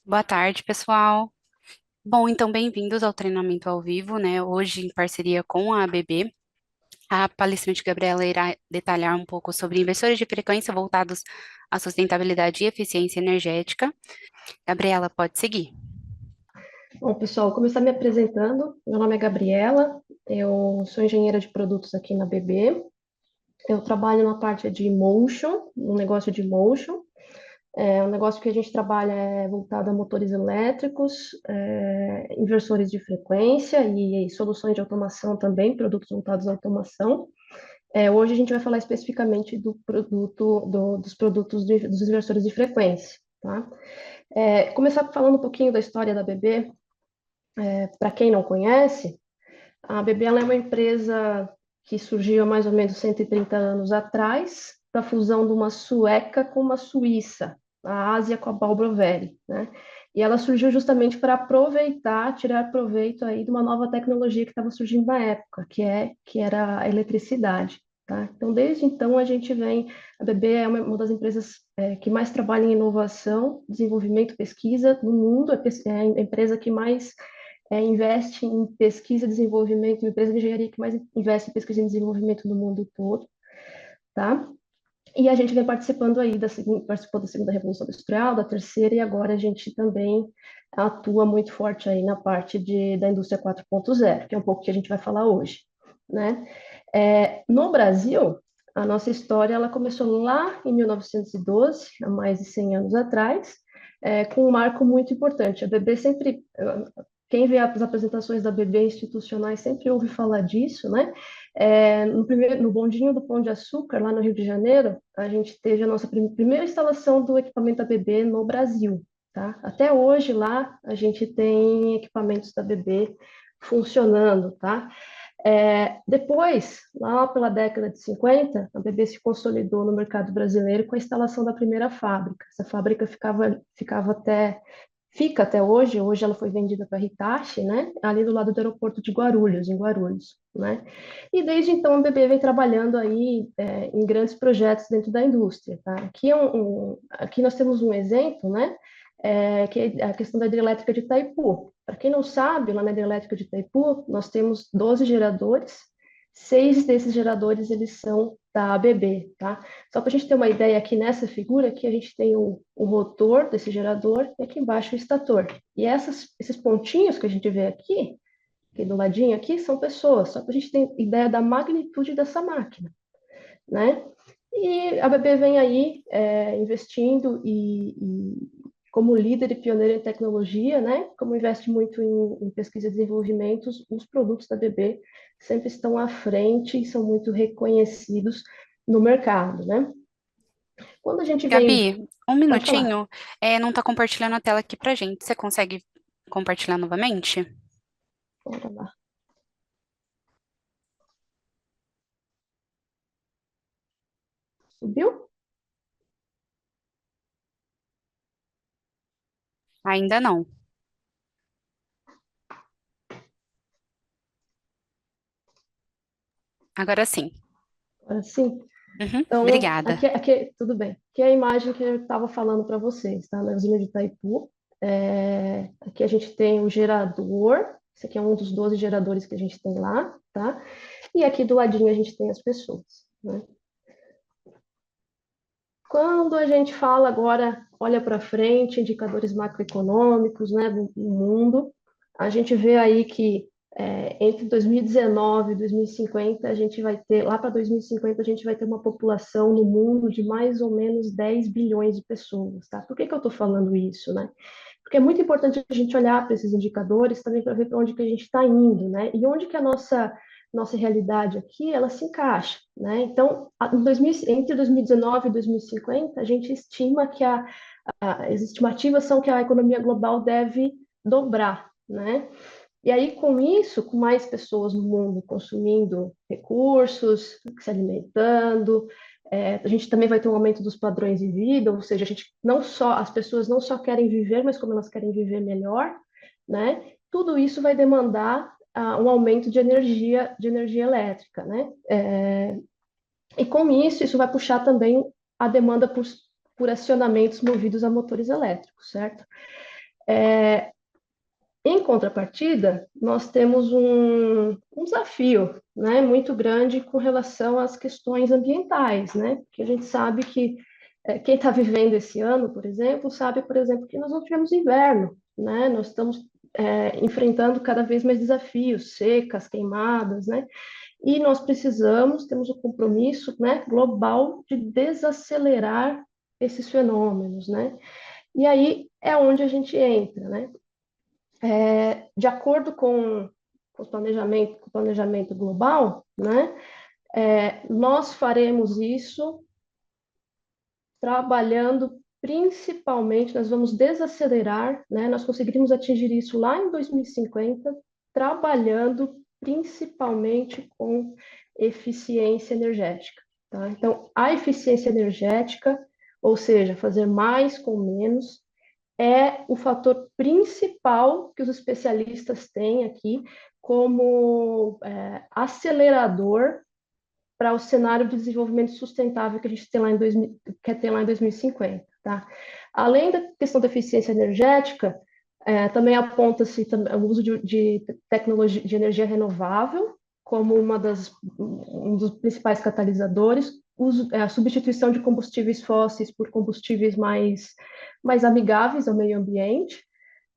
Boa tarde, pessoal. Bom, então, bem-vindos ao treinamento ao vivo, né? Hoje, em parceria com a ABB. A palestrante Gabriela irá detalhar um pouco sobre investidores de frequência voltados à sustentabilidade e eficiência energética. Gabriela, pode seguir. Bom, pessoal, vou começar me apresentando. Meu nome é Gabriela, eu sou engenheira de produtos aqui na BB. Eu trabalho na parte de motion, um negócio de motion. É um negócio que a gente trabalha voltado a motores elétricos, inversores de frequência e soluções de automação também, produtos voltados à automação. Hoje a gente vai falar especificamente dos produtos dos inversores de frequência, tá? Começar falando um pouquinho da história da BB. Para quem não conhece, a ABB ela é uma empresa que surgiu há mais ou menos 130 anos atrás, da fusão de uma sueca com uma suíça, a Ásia com a Balbroveri, né? E ela surgiu justamente para aproveitar, tirar proveito aí de uma nova tecnologia que estava surgindo na época, que era a eletricidade, tá? Então, desde então, a gente vem... A ABB é uma das empresas que mais trabalha em inovação, desenvolvimento, pesquisa no mundo, é a empresa que mais investe em pesquisa e desenvolvimento, uma empresa de engenharia que mais investe em pesquisa e desenvolvimento no mundo todo, tá? E a gente vem participando aí participou da segunda revolução industrial, da terceira, e agora a gente também atua muito forte aí na parte da indústria 4.0, que é um pouco que a gente vai falar hoje, né? No Brasil, a nossa história ela começou lá em 1912, há mais de 100 anos atrás, com um marco muito importante. A BB sempre, quem vê as apresentações da BB institucionais sempre ouve falar disso, né? No bondinho do Pão de Açúcar, lá no Rio de Janeiro, a gente teve a nossa primeira instalação do equipamento da BB no Brasil, tá? Até hoje lá a gente tem equipamentos da BB funcionando, tá? Depois, lá pela década de 50, a BB se consolidou no mercado brasileiro com a instalação da primeira fábrica. Essa fábrica fica até hoje. Hoje ela foi vendida para a Hitachi, né? Ali do lado do aeroporto de Guarulhos, em Guarulhos, né? E desde então a BB vem trabalhando aí em grandes projetos dentro da indústria, tá? Aqui nós temos um exemplo, né? Que é a questão da hidrelétrica de Itaipu. Para quem não sabe, lá na hidrelétrica de Itaipu, nós temos 12 geradores, 6 desses geradores eles são da ABB, tá? Só para a gente ter uma ideia aqui nessa figura, aqui a gente tem o rotor desse gerador e aqui embaixo o estator. E esses pontinhos que a gente vê aqui do ladinho aqui, são pessoas, só para a gente ter ideia da magnitude dessa máquina, né? E a BB vem aí investindo como líder e pioneiro em tecnologia, né? Como investe muito em pesquisa e desenvolvimento, os produtos da BB sempre estão à frente e são muito reconhecidos no mercado, né? Quando a gente vem, Gabi, um pode falar. minutinho. Não está compartilhando a tela aqui pra gente. Você consegue compartilhar novamente? Bora lá. Subiu? Ainda não. Agora sim. Agora sim. Uhum, Então, obrigada. tudo bem. Aqui é a imagem que eu estava falando para vocês, tá? Na usina de Itaipu. Aqui a gente tem o gerador. Esse aqui é um dos 12 geradores que a gente tem lá, tá? E aqui do ladinho a gente tem as pessoas, né? Quando a gente fala agora, olha para frente, indicadores macroeconômicos, né, do mundo, a gente vê aí que entre 2019 e 2050, a gente vai ter, lá para 2050, a gente vai ter uma população no mundo de mais ou menos 10 bilhões de pessoas, tá? Por que que eu estou falando isso, né? Porque é muito importante a gente olhar para esses indicadores também para ver para onde que a gente está indo, né? E onde que a nossa realidade aqui, ela se encaixa, né? Então, entre 2019 e 2050, a gente estima que as estimativas são que a economia global deve dobrar, né? E aí, com isso, com mais pessoas no mundo consumindo recursos, se alimentando, a gente também vai ter um aumento dos padrões de vida, ou seja, as pessoas não só querem viver, mas como elas querem viver melhor, né? Tudo isso vai demandar um aumento de energia elétrica, né? E com isso vai puxar também a demanda por acionamentos movidos a motores elétricos, certo? Em contrapartida, nós temos um desafio, né, muito grande com relação às questões ambientais, né, porque a gente sabe que quem está vivendo esse ano, por exemplo, sabe, por exemplo, que nós não tivemos inverno, né, nós estamos enfrentando cada vez mais desafios, secas, queimadas, né, e nós precisamos, temos o compromisso, né, global de desacelerar esses fenômenos, né, e aí é onde a gente entra, né, de acordo com o planejamento global, né, nós faremos isso trabalhando principalmente, nós vamos desacelerar, né, nós conseguiríamos atingir isso lá em 2050, trabalhando principalmente com eficiência energética. Tá? Então, a eficiência energética, ou seja, fazer mais com menos, é o fator principal que os especialistas têm aqui como acelerador para o cenário de desenvolvimento sustentável que a gente tem lá em 2000, quer ter lá em 2050, tá? Além da questão da eficiência energética, também aponta-se o uso de tecnologia de energia renovável como um dos principais catalisadores, a substituição de combustíveis fósseis por combustíveis mais amigáveis ao meio ambiente,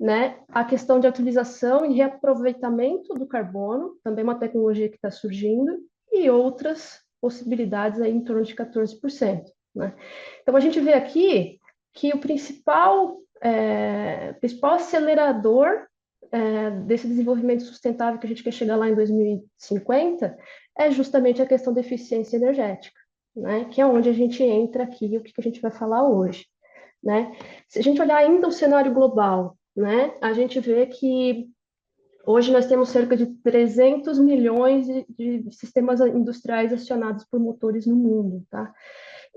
né? A questão de utilização e reaproveitamento do carbono, também uma tecnologia que está surgindo, e outras possibilidades aí em torno de 14%, né? Então, a gente vê aqui que o principal acelerador desse desenvolvimento sustentável que a gente quer chegar lá em 2050 é justamente a questão da eficiência energética, né? Que é onde a gente entra aqui, o que a gente vai falar hoje, né? Se a gente olhar ainda o cenário global, né, a gente vê que hoje nós temos cerca de 300 milhões de sistemas industriais acionados por motores no mundo, tá?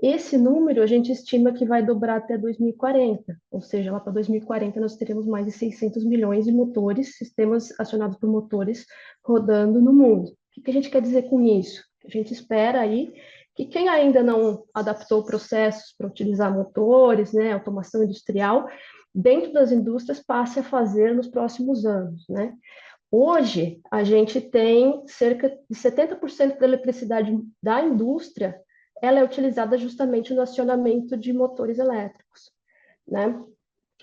Esse número a gente estima que vai dobrar até 2040, ou seja, lá para 2040 nós teremos mais de 600 milhões de motores, sistemas acionados por motores rodando no mundo. O que a gente quer dizer com isso? A gente espera aí que quem ainda não adaptou processos para utilizar motores, né, automação industrial, dentro das indústrias passe a fazer nos próximos anos, né? Hoje, a gente tem cerca de 70% da eletricidade da indústria, ela é utilizada justamente no acionamento de motores elétricos, né?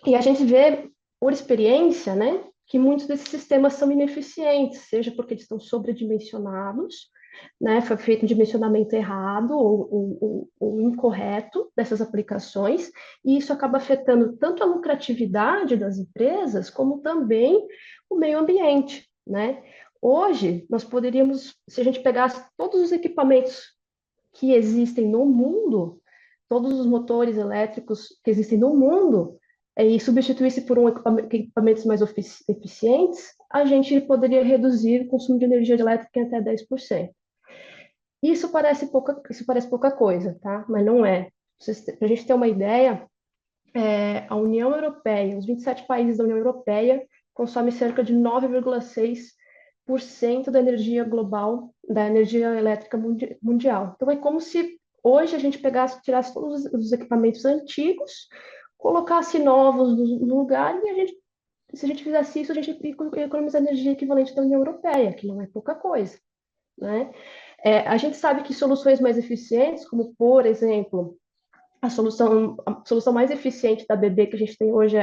E a gente vê, por experiência, né, que muitos desses sistemas são ineficientes, seja porque eles estão sobredimensionados, né, foi feito um dimensionamento errado ou incorreto dessas aplicações, e isso acaba afetando tanto a lucratividade das empresas, como também o meio ambiente, né? Hoje, nós poderíamos, se a gente pegasse todos os equipamentos que existem no mundo, todos os motores elétricos que existem no mundo, e substituísse por equipamentos mais eficientes, a gente poderia reduzir o consumo de energia elétrica em até 10%. Isso parece pouca coisa, tá? Mas não é. Para a gente ter uma ideia, a União Europeia, os 27 países da União Europeia consomem cerca de 9,6% da energia global, da energia elétrica mundial. Então, é como se hoje a gente tirasse todos os equipamentos antigos, colocasse novos no lugar e se a gente fizesse isso, a gente ia economizar energia equivalente da União Europeia, que não é pouca coisa, né? A gente sabe que soluções mais eficientes, como, por exemplo, a solução mais eficiente da BB que a gente tem hoje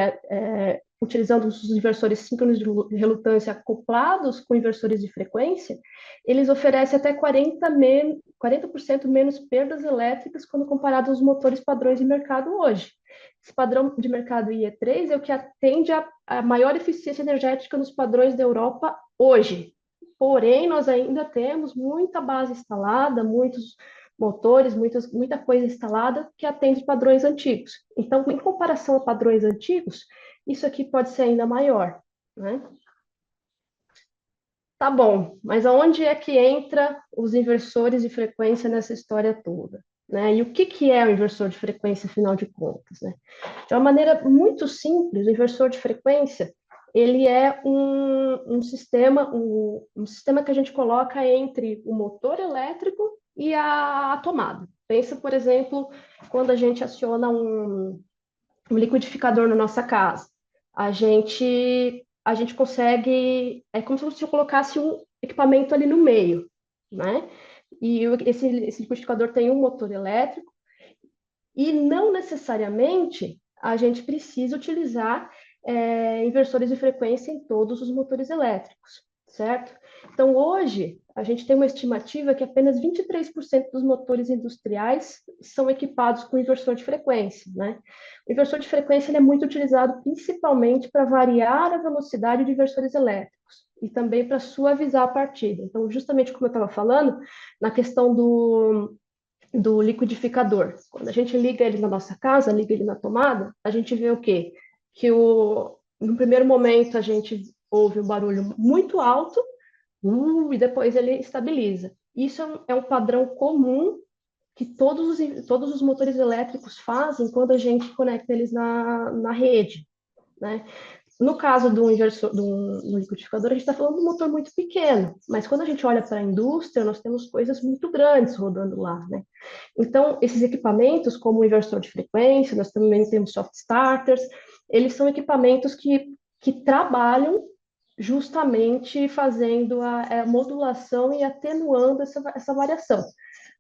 utilizando os inversores síncronos de relutância acoplados com inversores de frequência, eles oferecem até 40% menos perdas elétricas quando comparado aos motores padrões de mercado hoje. Esse padrão de mercado IE3 é o que atende a maior eficiência energética nos padrões da Europa hoje. Porém, nós ainda temos muita base instalada, muitos motores, muita coisa instalada que atende padrões antigos. Então, em comparação a padrões antigos, isso aqui pode ser ainda maior, né? Tá bom, mas aonde é que entra os inversores de frequência nessa história toda? Né? E o que é o inversor de frequência, afinal de contas? Né? De uma maneira muito simples, o inversor de frequência ele é um sistema que a gente coloca entre o motor elétrico e a tomada. Pensa, por exemplo, quando a gente aciona um liquidificador na nossa casa. a gente consegue, é como se você colocasse um equipamento ali no meio, né? E esse liquidificador tem um motor elétrico e não necessariamente a gente precisa utilizar inversores de frequência em todos os motores elétricos, certo? Então, hoje, a gente tem uma estimativa que apenas 23% dos motores industriais são equipados com inversor de frequência, né? O inversor de frequência ele é muito utilizado principalmente para variar a velocidade de inversores elétricos e também para suavizar a partida. Então, justamente como eu estava falando, na questão do liquidificador. Quando a gente liga ele na nossa casa, liga ele na tomada, a gente vê o quê? No primeiro momento a gente ouve um barulho muito alto, e depois ele estabiliza. Isso é um padrão comum que todos os motores elétricos fazem quando a gente conecta eles na rede, né? No caso do inversor, do liquidificador, a gente está falando de um motor muito pequeno, mas quando a gente olha para a indústria, nós temos coisas muito grandes rodando lá, né? Então, esses equipamentos, como o inversor de frequência, nós também temos soft starters, eles são equipamentos que trabalham justamente fazendo a modulação e atenuando essa variação.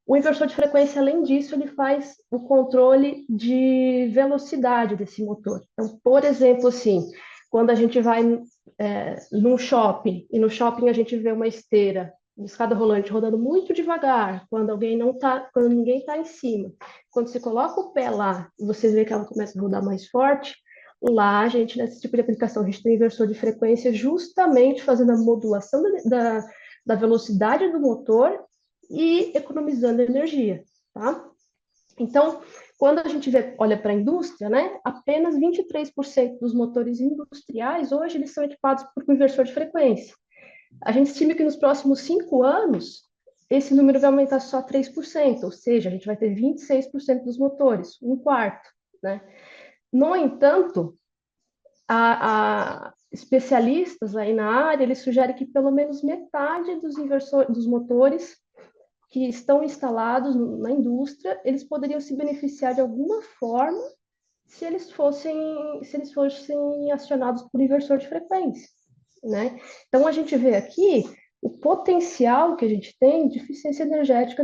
O inversor de frequência, além disso, ele faz o controle de velocidade desse motor. Então, por exemplo, assim, quando a gente vai num shopping, e no shopping a gente vê uma esteira, uma escada rolante rodando muito devagar, quando ninguém está em cima. Quando você coloca o pé lá e você vê que ela começa a rodar mais forte, lá a gente, nesse tipo de aplicação, a gente tem inversor de frequência justamente fazendo a modulação da velocidade do motor e economizando energia, tá? Então, quando a gente olha para a indústria, né, apenas 23% dos motores industriais hoje eles são equipados por um inversor de frequência. A gente estima que nos próximos 5 anos esse número vai aumentar só 3%, ou seja, a gente vai ter 26% dos motores, um quarto, né? No entanto, especialistas aí na área, eles sugerem que pelo menos metade dos motores que estão instalados na indústria, eles poderiam se beneficiar de alguma forma se eles fossem acionados por inversor de frequência, né? Então a gente vê aqui o potencial que a gente tem de eficiência energética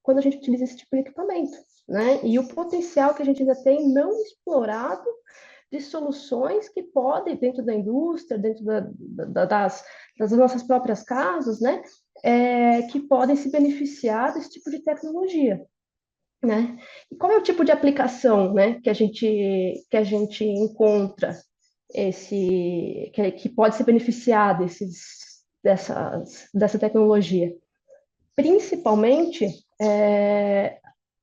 quando a gente utiliza esse tipo de equipamento, né? E o potencial que a gente ainda tem não explorado de soluções que podem, dentro da indústria, dentro das nossas próprias casas, né, que podem se beneficiar desse tipo de tecnologia, né? E qual é o tipo de aplicação, né, que a gente encontra que pode se beneficiar dessa tecnologia? Principalmente,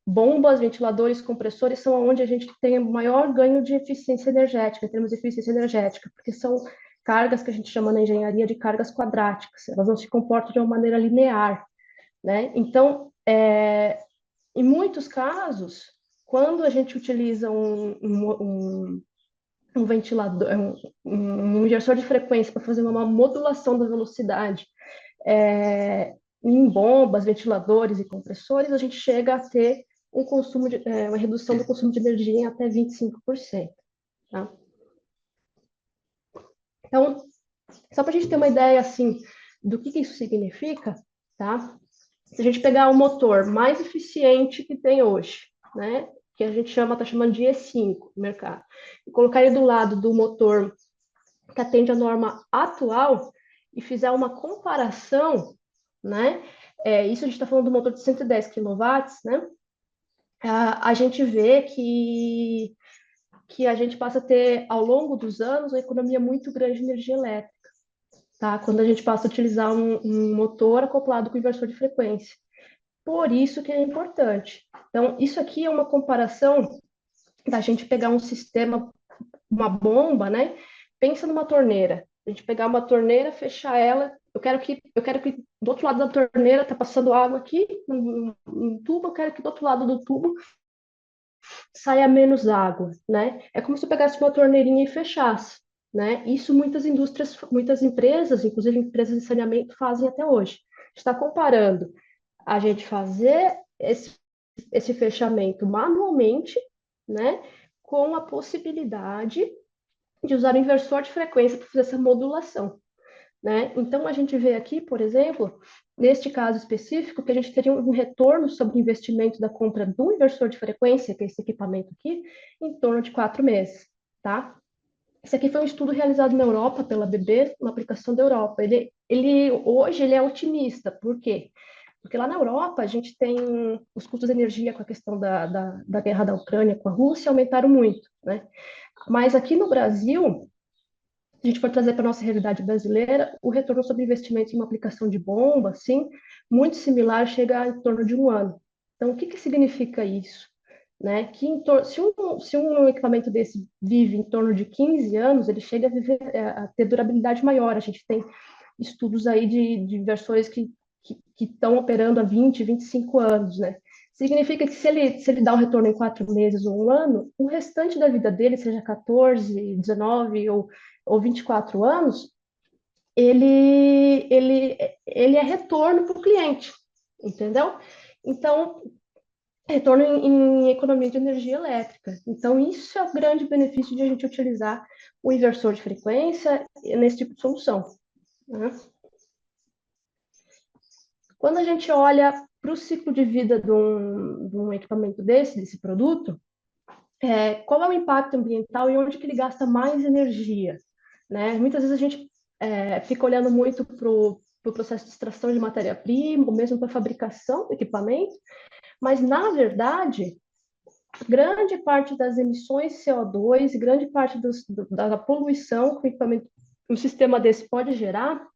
bombas, ventiladores, compressores são onde a gente tem o maior ganho de eficiência energética, em termos de eficiência energética, porque são cargas que a gente chama na engenharia de cargas quadráticas, elas não se comportam de uma maneira linear, né? Então, em muitos casos, quando a gente utiliza um ventilador, um inversor de frequência para fazer uma modulação da velocidade, em bombas, ventiladores e compressores, a gente chega a ter uma redução do consumo de energia em até 25%. Tá? Então, só para a gente ter uma ideia assim do que isso significa, tá? Se a gente pegar o motor mais eficiente que tem hoje, né, que a gente está chamando de E5 no mercado, e colocar ele do lado do motor que atende a norma atual e fizer uma comparação, né, isso a gente está falando do motor de 110 kW, né, a gente vê que a gente passa a ter, ao longo dos anos, uma economia muito grande de energia elétrica, tá? Quando a gente passa a utilizar um motor acoplado com inversor de frequência. Por isso que é importante. Então, isso aqui é uma comparação da gente pegar um sistema, uma bomba, né? Pensa numa torneira. A gente pegar uma torneira, fechar ela. Eu quero que do outro lado da torneira tá passando água aqui, um tubo. Eu quero que do outro lado do tubo saia menos água, né? É como se eu pegasse uma torneirinha e fechasse, né? Isso muitas indústrias, muitas empresas, inclusive empresas de saneamento, fazem até hoje. Está comparando a gente fazer esse fechamento manualmente, né, com a possibilidade de usar o inversor de frequência para fazer essa modulação, né? Então, a gente vê aqui, por exemplo, neste caso específico, que a gente teria um retorno sobre o investimento da compra do inversor de frequência, que é esse equipamento aqui, em torno de 4 meses, tá? Esse aqui foi um estudo realizado na Europa pela BB, uma aplicação da Europa. Hoje ele é otimista, por quê? Porque lá na Europa a gente tem os custos de energia com a questão da guerra da Ucrânia com a Rússia aumentaram muito, né? Mas aqui no Brasil, se a gente for trazer para a nossa realidade brasileira, o retorno sobre investimento em uma aplicação de bomba, assim, muito similar, chega a em torno de 1 ano. Então, o que que significa isso? Né? Que se um equipamento desse vive em torno de 15 anos, ele chega a ter durabilidade maior. A gente tem estudos aí de versões que estão operando há 20, 25 anos, né? Significa que se ele dá um retorno em 4 meses ou 1 ano, o restante da vida dele, seja 14, 19 ou 24 anos, ele é retorno para o cliente, entendeu? Então, retorno em economia de energia elétrica. Então, isso é o grande benefício de a gente utilizar o inversor de frequência nesse tipo de solução, né? Quando a gente olha para o ciclo de vida de um equipamento desse produto, qual é o impacto ambiental e onde que ele gasta mais energia, né? Muitas vezes a gente fica olhando muito para o processo de extração de matéria-prima, ou mesmo para a fabricação do equipamento, mas, na verdade, grande parte das emissões de CO2 e grande parte da poluição que um sistema desse pode gerar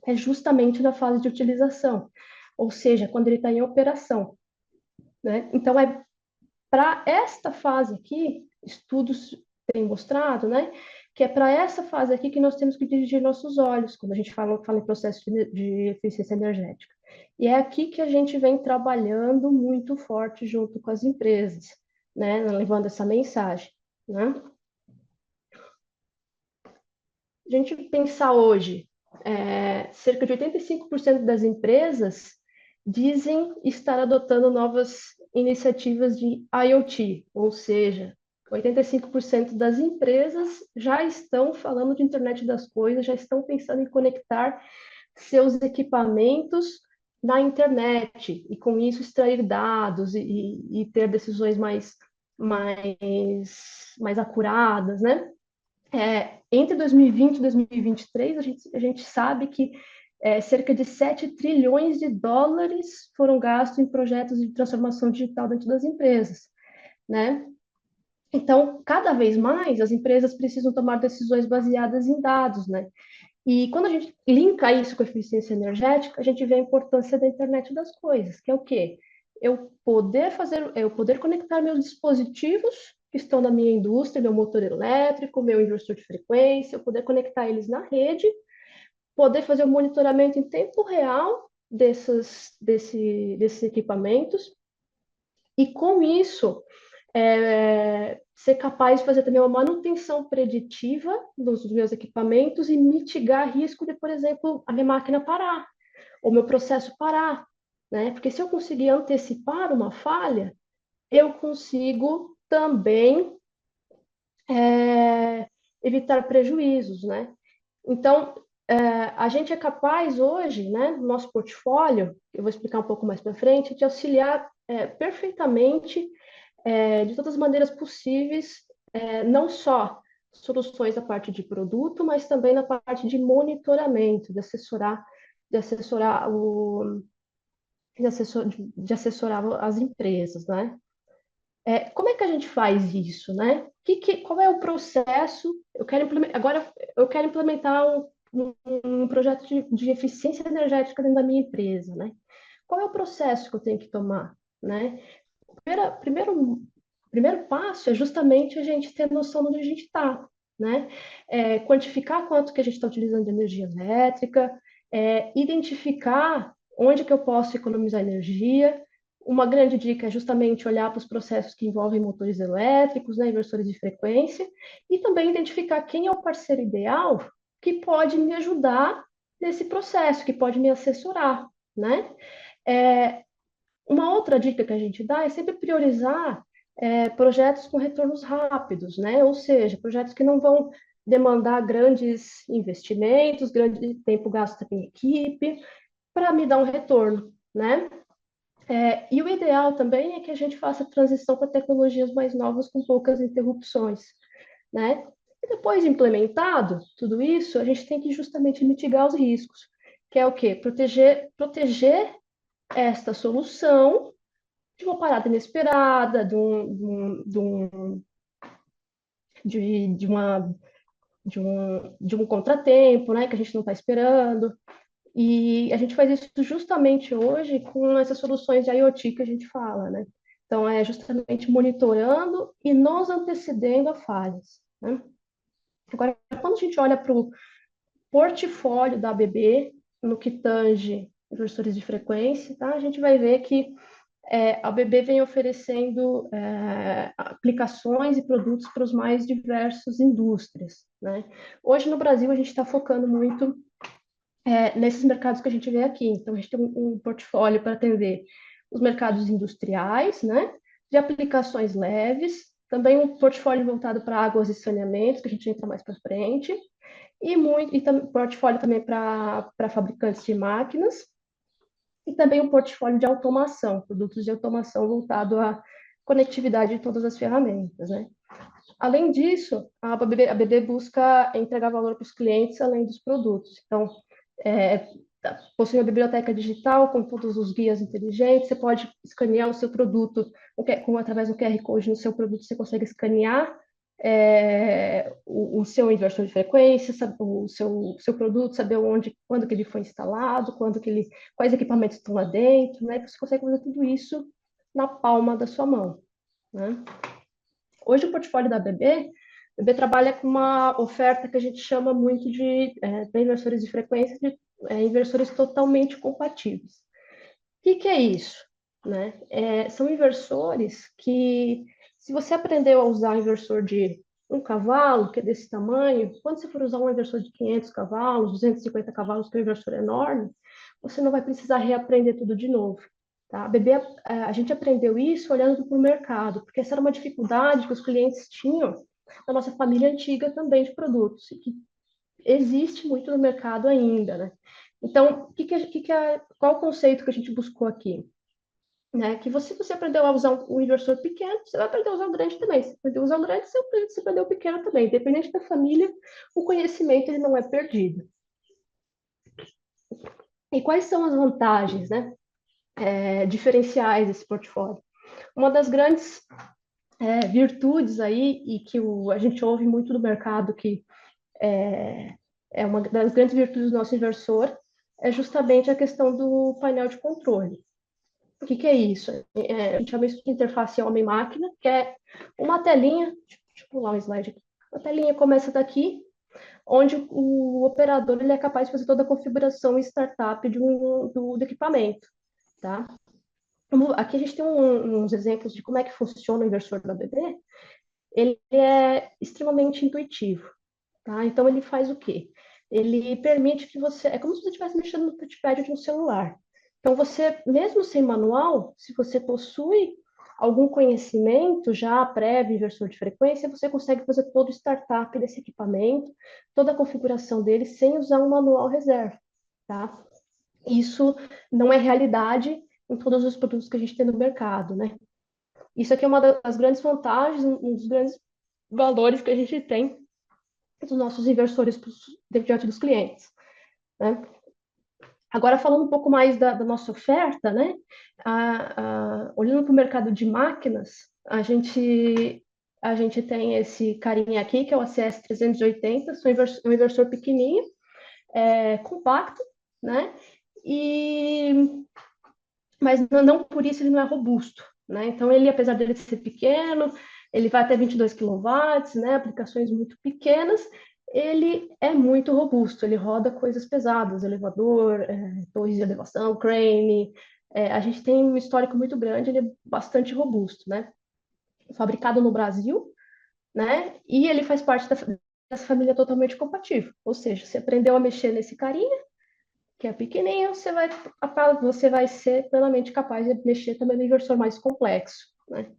é justamente na fase de utilização, ou seja, quando ele está em operação, né? Então, para esta fase aqui, estudos têm mostrado, né, que é para essa fase aqui que nós temos que dirigir nossos olhos, quando a gente fala em processo de eficiência energética. E é aqui que a gente vem trabalhando muito forte junto com as empresas, né, levando essa mensagem, né? A gente pensar hoje, cerca de 85% das empresas dizem estar adotando novas iniciativas de IoT, ou seja, 85% das empresas já estão falando de internet das coisas, já estão pensando em conectar seus equipamentos na internet e com isso extrair dados e ter decisões mais acuradas, né? Entre 2020 e 2023, a gente sabe que cerca de 7 trilhões de dólares foram gastos em projetos de transformação digital dentro das empresas, né? Então, cada vez mais, as empresas precisam tomar decisões baseadas em dados, né? E quando a gente linka isso com a eficiência energética, a gente vê a importância da internet das coisas, que é o quê? Eu poder conectar meus dispositivos que estão na minha indústria, meu motor elétrico, meu inversor de frequência, eu poder conectar eles na rede, poder fazer o monitoramento em tempo real desses equipamentos, e com isso ser capaz de fazer também uma manutenção preditiva dos meus equipamentos e mitigar risco de, por exemplo, a minha máquina parar, ou meu processo parar, né? Porque se eu conseguir antecipar uma falha, eu consigo também evitar prejuízos, né? Então, a gente é capaz hoje, né, no nosso portfólio, eu vou explicar um pouco mais para frente, de auxiliar perfeitamente de todas as maneiras possíveis, não só soluções da parte de produto, mas também na parte de monitoramento, de assessorar de assessorar as empresas, né? Como é que a gente faz isso, né? Qual é o processo? Agora eu quero implementar um projeto de eficiência energética dentro da minha empresa, né? Qual é o processo que eu tenho que tomar, né? Primeiro passo é justamente a gente ter noção de onde a gente está, né? Quantificar quanto que a gente está utilizando de energia elétrica, identificar onde que eu posso economizar energia. Uma grande dica é justamente olhar para os processos que envolvem motores elétricos, né, inversores de frequência, e também identificar quem é o parceiro ideal que pode me ajudar nesse processo, que pode me assessorar, né? Uma outra dica que a gente dá é sempre priorizar projetos com retornos rápidos, né? Ou seja, projetos que não vão demandar grandes investimentos, grande tempo gasto em equipe, para me dar um retorno, né? E o ideal também é que a gente faça a transição para tecnologias mais novas com poucas interrupções, né? E depois de implementado tudo isso, a gente tem que justamente mitigar os riscos, que é o quê? Proteger esta solução de uma parada inesperada, de uma, de um contratempo, né, que a gente não está esperando. E a gente faz isso justamente hoje com essas soluções de IoT que a gente fala, né? Então, é justamente monitorando e nos antecedendo a falhas, né? Agora, quando a gente olha para o portfólio da ABB, no que tange inversores de frequência, tá? A gente vai ver que a ABB vem oferecendo aplicações e produtos para os mais diversos indústrias, né? Hoje, no Brasil, a gente está focando muito nesses mercados que a gente vê aqui. Então, a gente tem um portfólio para atender os mercados industriais, né? De aplicações leves, também um portfólio voltado para águas e saneamentos, que a gente entra mais para frente, e portfólio também para fabricantes de máquinas, e também um portfólio de automação, produtos de automação voltado à conectividade de todas as ferramentas, né? Além disso, a BB busca entregar valor para os clientes além dos produtos. Então, é, possui uma biblioteca digital com todos os guias inteligentes. Você pode escanear o seu produto através do QR Code no seu produto. Você consegue escanear o seu inversor de frequência, o seu produto, saber quando que ele foi instalado, quais equipamentos estão lá dentro, né? Você consegue fazer tudo isso na palma da sua mão, né? Hoje, o portfólio da BB trabalha com uma oferta que a gente chama muito de inversores de frequência, inversores totalmente compatíveis. O que é isso? Né? São inversores que, se você aprendeu a usar inversor de um cavalo, que é desse tamanho, quando você for usar um inversor de 500 cavalos, 250 cavalos, que é um inversor enorme, você não vai precisar reaprender tudo de novo. Tá? A gente aprendeu isso olhando para o mercado, porque essa era uma dificuldade que os clientes tinham na nossa família antiga também de produtos, e que existe muito no mercado ainda, né? Então, qual o conceito que a gente buscou aqui? Né? Que você aprendeu a usar um inversor pequeno, você vai aprender a usar o grande também. Se aprendeu a usar o grande, você aprendeu o pequeno também. Independente da família, o conhecimento ele não é perdido. E quais são as vantagens, né? Diferenciais desse portfólio? Uma das grandes virtudes aí, e que a gente ouve muito do mercado, que uma das grandes virtudes do nosso inversor, é justamente a questão do painel de controle. O que é isso? A gente chama isso de interface homem-máquina, que é uma telinha, deixa eu pular um slide aqui, a telinha começa daqui, onde o operador ele é capaz de fazer toda a configuração e startup do equipamento, tá? Aqui a gente tem uns exemplos de como é que funciona o inversor da BB. Ele é extremamente intuitivo, tá? Então ele faz o quê? Ele permite que é como se você estivesse mexendo no touchpad de um celular. Então você, mesmo sem manual, se você possui algum conhecimento já prévio inversor de frequência, você consegue fazer todo o startup desse equipamento, toda a configuração dele sem usar um manual reserva, tá? Isso não é realidade em todos os produtos que a gente tem no mercado, né? Isso aqui é uma das grandes vantagens, um dos grandes valores que a gente tem dos nossos inversores diante dos clientes, né? Agora, falando um pouco mais da nossa oferta, né? Olhando para o mercado de máquinas, a gente tem esse carinha aqui, que é o ACS 380, um inversor pequenininho, compacto, né? Mas não por isso ele não é robusto, né? Então, ele, apesar dele ser pequeno, ele vai até 22 quilowatts, né? Aplicações muito pequenas, ele é muito robusto, ele roda coisas pesadas, elevador, torres de elevação, crane. A gente tem um histórico muito grande, ele é bastante robusto, né? Fabricado no Brasil, né? E ele faz parte dessa família totalmente compatível, ou seja, você aprendeu a mexer nesse carinha, que é pequenininho, você vai ser plenamente capaz de mexer também no inversor mais complexo, né?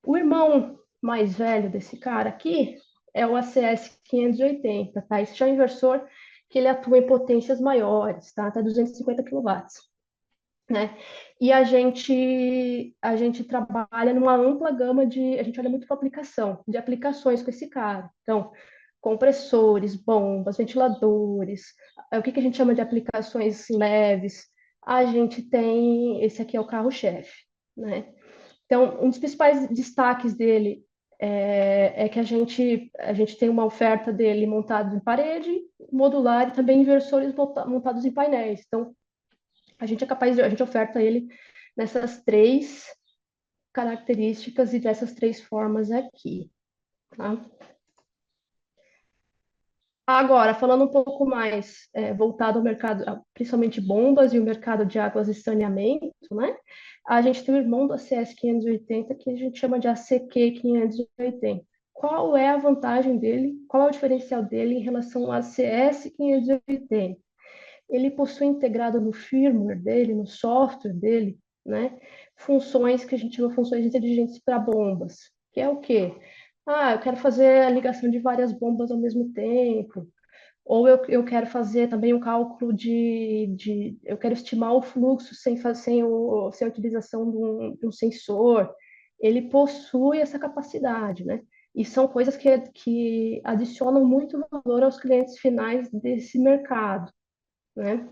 O irmão mais velho desse cara aqui é o ACS 580, tá? Esse já é um inversor que ele atua em potências maiores, tá? Até 250 quilowatts, né? E a gente trabalha numa ampla gama a gente olha muito para aplicação, de aplicações com esse cara. Então, compressores, bombas, ventiladores, o que que a gente chama de aplicações leves. A gente tem, esse aqui é o carro-chefe, né? Então, um dos principais destaques dele é que a gente tem uma oferta dele montada em parede, modular e também inversores montados em painéis. Então, a gente oferta ele nessas três características e dessas três formas aqui, tá? Agora, falando um pouco mais voltado ao mercado, principalmente bombas e o mercado de águas e saneamento, né? A gente tem o irmão do ACS 580, que a gente chama de ACQ 580. Qual é a vantagem dele? Qual é o diferencial dele em relação ao ACS 580? Ele possui integrado no firmware dele, no software dele, né? Funções que a gente chama funções inteligentes para bombas, que é o quê? Ah, eu quero fazer a ligação de várias bombas ao mesmo tempo. Ou eu quero fazer também um cálculo eu quero estimar o fluxo sem a utilização de um sensor. Ele possui essa capacidade, né? E são coisas que adicionam muito valor aos clientes finais desse mercado, né?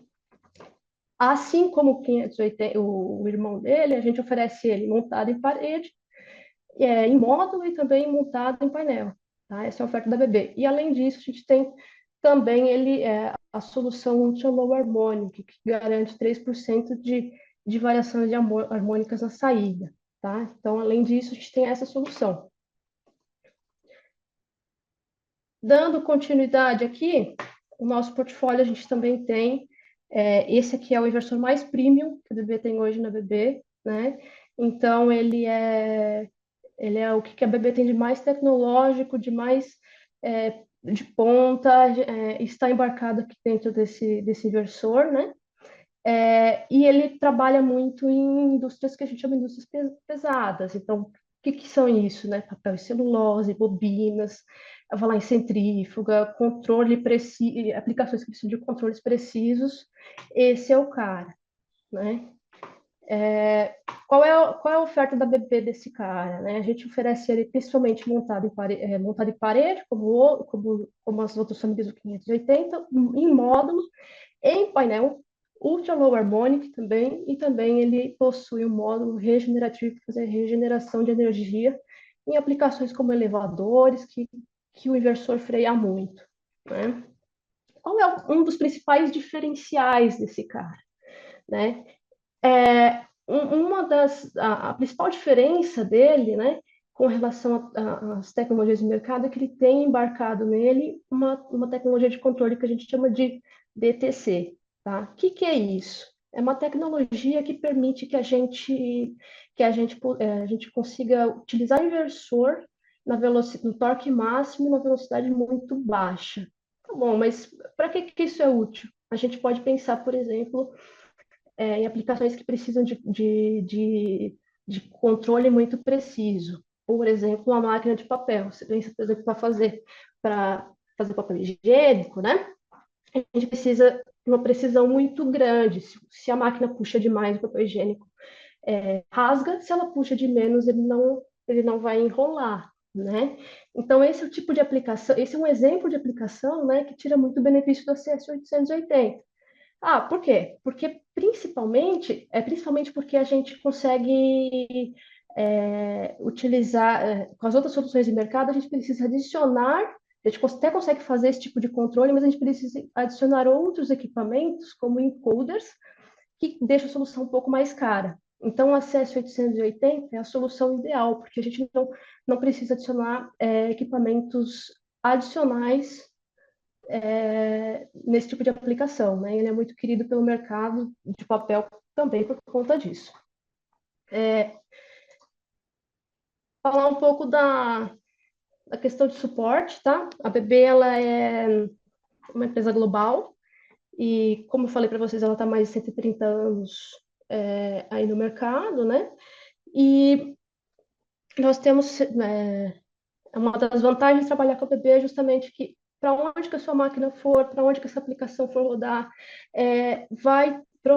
Assim como o 580, o irmão dele, a gente oferece ele montado em parede, em módulo e também montado em painel. Tá? Essa é a oferta da BB. E além disso, a gente tem também a solução Ultra Low Harmonic, que garante 3% de variação de harmônicas na saída. Tá? Então, além disso, a gente tem essa solução. Dando continuidade aqui, o nosso portfólio a gente também tem, esse aqui é o inversor mais premium que a BB tem hoje na BB, né? Então, ele é o que a BB tem de mais tecnológico, de mais de ponta, está embarcado aqui dentro desse inversor, né? E ele trabalha muito em indústrias que a gente chama de indústrias pesadas. Então, o que que são isso, né? Papel e celulose, bobinas, eu vou lá em centrífuga, aplicações que precisam de controles precisos. Esse é o cara, né? Qual é a oferta da BP desse cara, né? A gente oferece ele principalmente montado em parede, como as outras famílias do 580, em módulo, em painel, Ultra Low Harmonic também, e também ele possui um módulo regenerativo para fazer regeneração de energia em aplicações como elevadores, que o inversor freia muito, né? Qual é um dos principais diferenciais desse cara, né? A principal diferença dele, né, com relação às tecnologias de mercado, é que ele tem embarcado nele uma tecnologia de controle que a gente chama de DTC, tá? O que é isso? É uma tecnologia que permite que a gente consiga utilizar o inversor no torque máximo, na velocidade muito baixa. Tá bom, mas para que isso é útil? A gente pode pensar, por exemplo, em aplicações que precisam de controle muito preciso. Por exemplo, uma máquina de papel. Você pensa, por exemplo, para fazer papel higiênico, né? A gente precisa de uma precisão muito grande. Se a máquina puxa demais o papel higiênico, rasga. Se ela puxa de menos, ele não vai enrolar, né? Então, esse é o tipo de aplicação, esse é um exemplo de aplicação, né, que tira muito benefício do CS 880. Ah, por quê? Porque principalmente porque a gente consegue utilizar, com as outras soluções de mercado, a gente precisa adicionar, a gente até consegue fazer esse tipo de controle, mas a gente precisa adicionar outros equipamentos, como encoders, que deixa a solução um pouco mais cara. Então, o acesso 880 é a solução ideal, porque a gente não precisa adicionar equipamentos adicionais nesse tipo de aplicação, né? Ele é muito querido pelo mercado de papel também por conta disso. Falar um pouco da questão de suporte, tá? A BB, ela é uma empresa global e, como eu falei para vocês, ela está mais de 130 anos aí no mercado, né? E nós temos uma das vantagens de trabalhar com a BB é justamente que para onde que a sua máquina for, para onde que essa aplicação for rodar,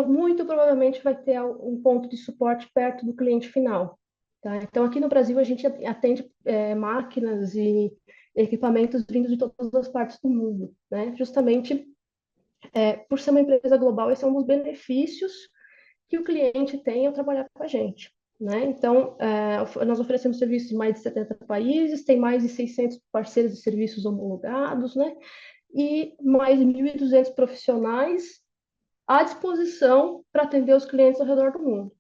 muito provavelmente vai ter um ponto de suporte perto do cliente final. Tá? Então, aqui no Brasil, a gente atende máquinas e equipamentos vindos de todas as partes do mundo, né? Justamente por ser uma empresa global, esse é um dos benefícios que o cliente tem ao trabalhar com a gente. Né? Então, nós oferecemos serviços em mais de 70 países, tem mais de 600 parceiros de serviços homologados, né? E mais de 1.200 profissionais à disposição para atender os clientes ao redor do mundo.